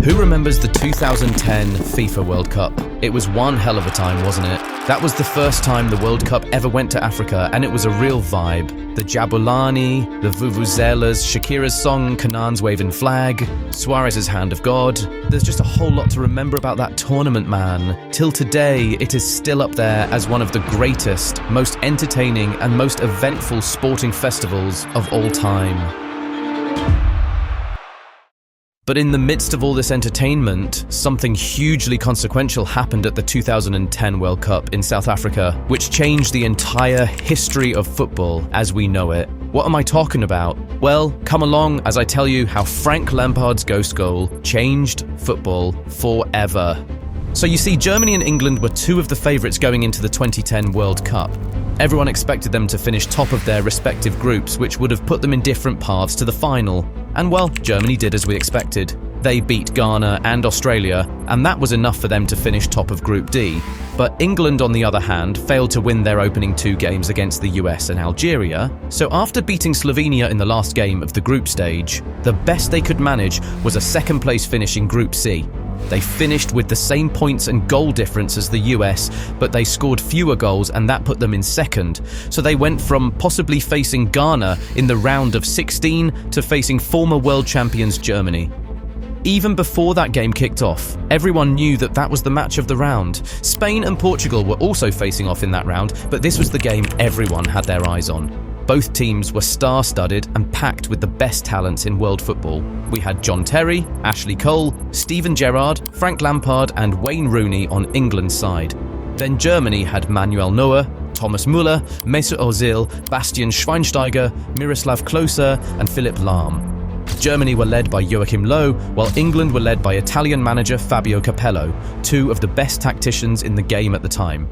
Who remembers the 2010 FIFA World Cup? It was one hell of a time, wasn't it? That was the first time the World Cup ever went to Africa, and it was a real vibe. The Jabulani, the Vuvuzelas, Shakira's song, Kanan's waving flag, Suarez's hand of God. There's just a whole lot to remember about that tournament, man. Till today, it is still up there as one of the greatest, most entertaining, and most eventful sporting festivals of all time. But in the midst of all this entertainment, something hugely consequential happened at the 2010 World Cup in South Africa, which changed the entire history of football as we know it. What am I talking about? Well, come along as I tell you how Frank Lampard's ghost goal changed football forever. So you see, Germany and England were two of the favourites going into the 2010 World Cup. Everyone expected them to finish top of their respective groups, which would have put them in different paths to the final. And well, Germany did as we expected. They beat Ghana and Australia, and that was enough for them to finish top of Group D. But England, on the other hand, failed to win their opening two games against the US and Algeria. So after beating Slovenia in the last game of the group stage, the best they could manage was a second place finish in Group C. They finished with the same points and goal difference as the US, but they scored fewer goals, and that put them in second. So they went from possibly facing Ghana in the round of 16 to facing former world champions Germany. Even before that game kicked off, everyone knew that that was the match of the round. Spain and Portugal were also facing off in that round, but this was the game everyone had their eyes on. Both teams were star-studded and packed with the best talents in world football. We had John Terry, Ashley Cole, Steven Gerrard, Frank Lampard and Wayne Rooney on England's side. Then Germany had Manuel Neuer, Thomas Müller, Mesut Ozil, Bastian Schweinsteiger, Miroslav Klose and Philipp Lahm. Germany were led by Joachim Löw, while England were led by Italian manager Fabio Capello, two of the best tacticians in the game at the time.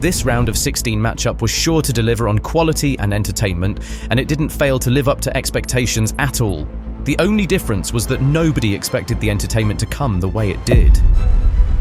This round of 16 matchup was sure to deliver on quality and entertainment, and it didn't fail to live up to expectations at all. The only difference was that nobody expected the entertainment to come the way it did.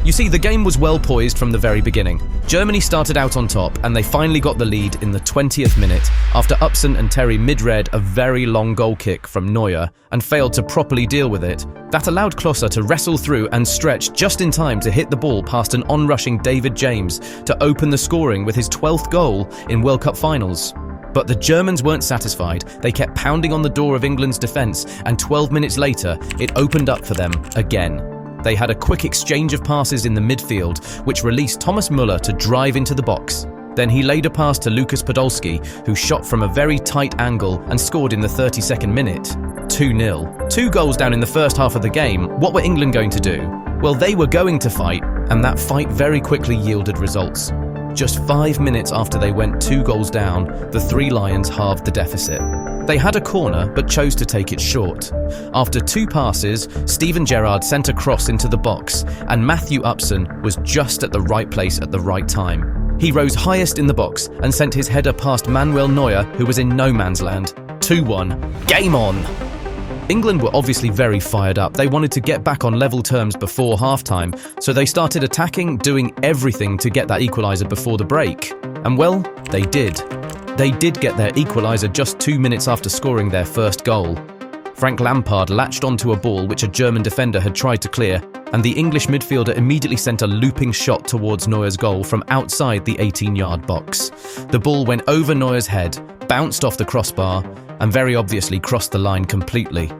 You see, the game was well poised from the very beginning. Germany started out on top, and they finally got the lead in the 20th minute after Upson and Terry mid-read a very long goal kick from Neuer and failed to properly deal with it. That allowed Klose to wrestle through and stretch just in time to hit the ball past an onrushing David James to open the scoring with his 12th goal in World Cup finals. But the Germans weren't satisfied. They kept pounding on the door of England's defence, and 12 minutes later, it opened up for them again. They had a quick exchange of passes in the midfield, which released Thomas Müller to drive into the box. Then he laid a pass to Lukas Podolski, who shot from a very tight angle and scored in the 32nd minute. 2-0. 2 goals down in the first half of the game. What were England going to do? Well, they were going to fight, and that fight very quickly yielded results. Just 5 minutes after they went 2 goals down, the Three Lions halved the deficit. They had a corner, but chose to take it short. After 2 passes, Steven Gerrard sent a cross into the box, and Matthew Upson was just at the right place at the right time. He rose highest in the box and sent his header past Manuel Neuer, who was in no man's land. 2-1. Game on! England were obviously very fired up. They wanted to get back on level terms before halftime, so they started attacking, doing everything to get that equaliser before the break. And well, they did. They did get their equaliser just 2 minutes after scoring their first goal. Frank Lampard latched onto a ball which a German defender had tried to clear, and the English midfielder immediately sent a looping shot towards Neuer's goal from outside the 18-yard box. The ball went over Neuer's head, bounced off the crossbar, and very obviously crossed the line completely.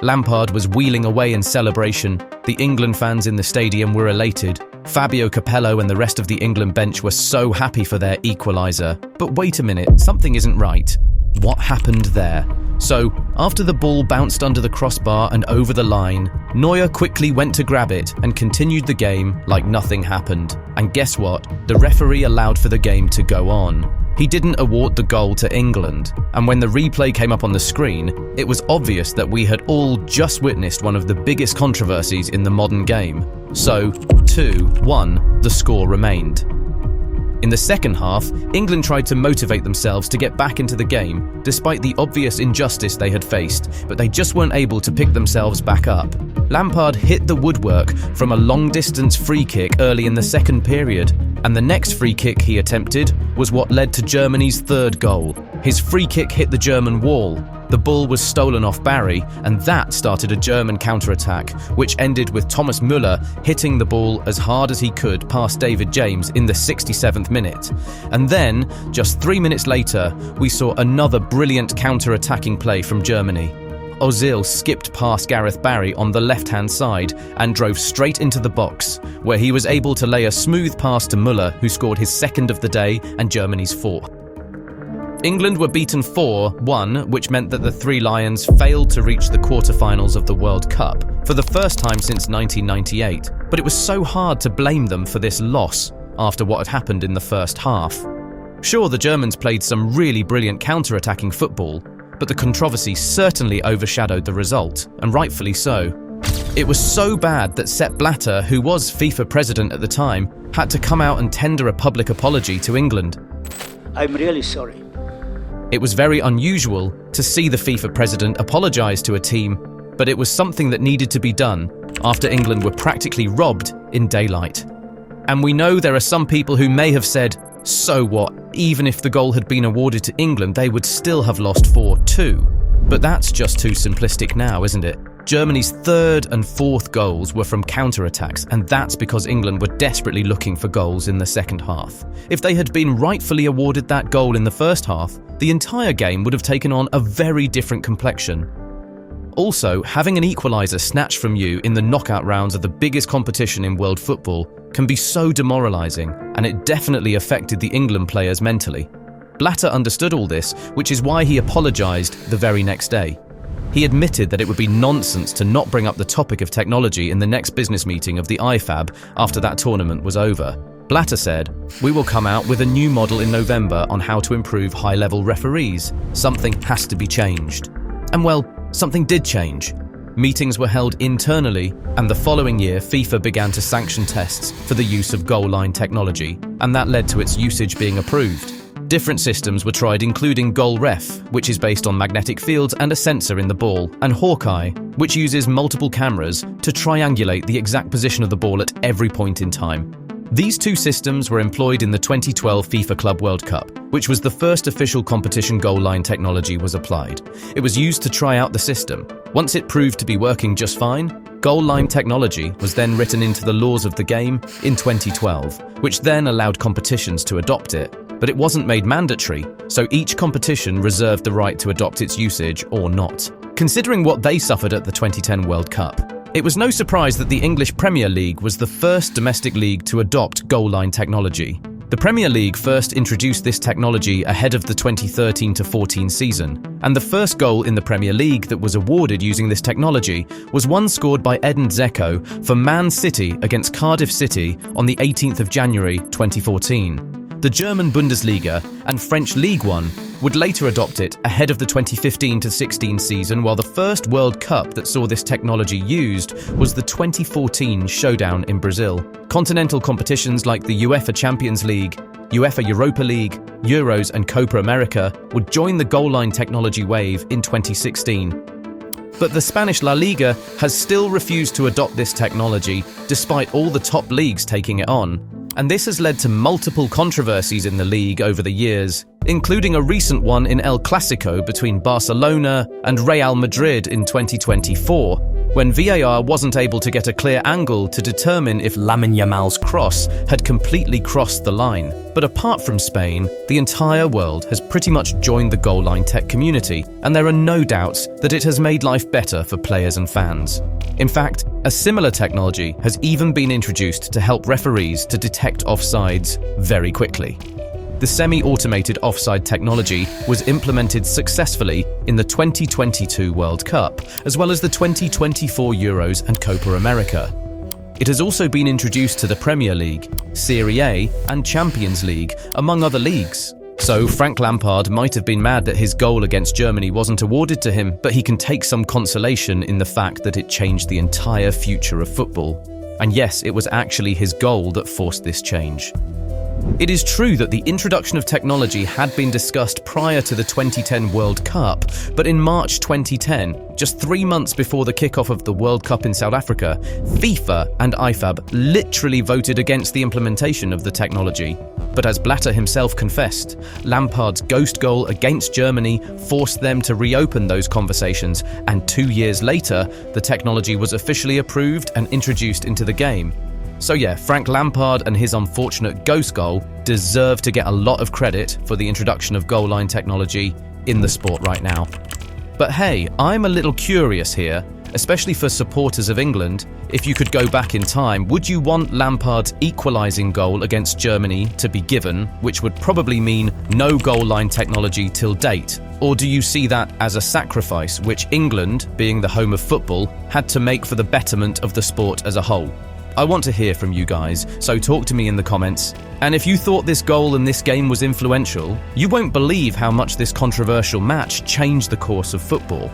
Lampard was wheeling away in celebration. The England fans in the stadium were elated. Fabio Capello and the rest of the England bench were so happy for their equaliser. But wait a minute, something isn't right. What happened there? So, after the ball bounced under the crossbar and over the line, Neuer quickly went to grab it and continued the game like nothing happened. And guess what? The referee allowed for the game to go on. He didn't award the goal to England, and when the replay came up on the screen, it was obvious that we had all just witnessed one of the biggest controversies in the modern game. So, 2-1, the score remained. In the second half, England tried to motivate themselves to get back into the game, despite the obvious injustice they had faced, but they just weren't able to pick themselves back up. Lampard hit the woodwork from a long-distance free kick early in the second period, and the next free kick he attempted was what led to Germany's third goal. His free kick hit the German wall. The ball was stolen off Barry, and that started a German counter-attack, which ended with Thomas Müller hitting the ball as hard as he could past David James in the 67th minute. And then, just 3 minutes later, we saw another brilliant counter-attacking play from Germany. Ozil skipped past Gareth Barry on the left-hand side and drove straight into the box, where he was able to lay a smooth pass to Müller, who scored his second of the day and Germany's fourth. England were beaten 4-1, which meant that the Three Lions failed to reach the quarter-finals of the World Cup for the first time since 1998, but it was so hard to blame them for this loss after what had happened in the first half. Sure, the Germans played some really brilliant counter-attacking football, but the controversy certainly overshadowed the result, and rightfully so. It was so bad that Sepp Blatter, who was FIFA president at the time, had to come out and tender a public apology to England. I'm really sorry. It was very unusual to see the FIFA president apologise to a team, but it was something that needed to be done after England were practically robbed in daylight. And we know there are some people who may have said, so what, even if the goal had been awarded to England, they would still have lost 4-2. But that's just too simplistic now, isn't it? Germany's third and fourth goals were from counter-attacks, and that's because England were desperately looking for goals in the second half. If they had been rightfully awarded that goal in the first half, the entire game would have taken on a very different complexion. Also, having an equaliser snatched from you in the knockout rounds of the biggest competition in world football can be so demoralising, and it definitely affected the England players mentally. Blatter understood all this, which is why he apologised the very next day. He admitted that it would be nonsense to not bring up the topic of technology in the next business meeting of the IFAB after that tournament was over. Blatter said, "We will come out with a new model in November on how to improve high-level referees. Something has to be changed." And well, something did change. Meetings were held internally, and the following year FIFA began to sanction tests for the use of goal line technology, and that led to its usage being approved. Different systems were tried, including Goal Ref, which is based on magnetic fields and a sensor in the ball, and Hawkeye, which uses multiple cameras to triangulate the exact position of the ball at every point in time. These two systems were employed in the 2012 FIFA Club World Cup, which was the first official competition goal line technology was applied. It was used to try out the system. Once it proved to be working just fine, goal line technology was then written into the laws of the game in 2012, which then allowed competitions to adopt it. But it wasn't made mandatory, so each competition reserved the right to adopt its usage or not. Considering what they suffered at the 2010 World Cup, it was no surprise that the English Premier League was the first domestic league to adopt goal line technology. The Premier League first introduced this technology ahead of the 2013-14 season, and the first goal in the Premier League that was awarded using this technology was one scored by Edin Dzeko for Man City against Cardiff City on the 18th of January 2014. The German Bundesliga and French Ligue 1 would later adopt it ahead of the 2015-16 season, while the first World Cup that saw this technology used was the 2014 Showdown in Brazil. Continental competitions like the UEFA Champions League, UEFA Europa League, Euros and Copa America would join the goal line technology wave in 2016. But the Spanish La Liga has still refused to adopt this technology, despite all the top leagues taking it on. And this has led to multiple controversies in the league over the years, including a recent one in El Clasico between Barcelona and Real Madrid in 2024, when VAR wasn't able to get a clear angle to determine if Lamine Yamal's cross had completely crossed the line. But apart from Spain, the entire world has pretty much joined the goal line tech community, and there are no doubts that it has made life better for players and fans. In fact, a similar technology has even been introduced to help referees to detect offsides very quickly. The semi-automated offside technology was implemented successfully in the 2022 World Cup, as well as the 2024 Euros and Copa America. It has also been introduced to the Premier League, Serie A and Champions League, among other leagues. So Frank Lampard might have been mad that his goal against Germany wasn't awarded to him, but he can take some consolation in the fact that it changed the entire future of football. And yes, it was actually his goal that forced this change. It is true that the introduction of technology had been discussed prior to the 2010 World Cup, but in March 2010, just 3 months before the kickoff of the World Cup in South Africa, FIFA and IFAB literally voted against the implementation of the technology. But as Blatter himself confessed, Lampard's ghost goal against Germany forced them to reopen those conversations, and 2 years later, the technology was officially approved and introduced into the game. So yeah, Frank Lampard and his unfortunate ghost goal deserve to get a lot of credit for the introduction of goal line technology in the sport right now. But hey, I'm a little curious here, especially for supporters of England. If you could go back in time, would you want Lampard's equalising goal against Germany to be given, which would probably mean no goal line technology till date? Or do you see that as a sacrifice which England, being the home of football, had to make for the betterment of the sport as a whole? I want to hear from you guys, so talk to me in the comments. And if you thought this goal and this game was influential, you won't believe how much this controversial match changed the course of football.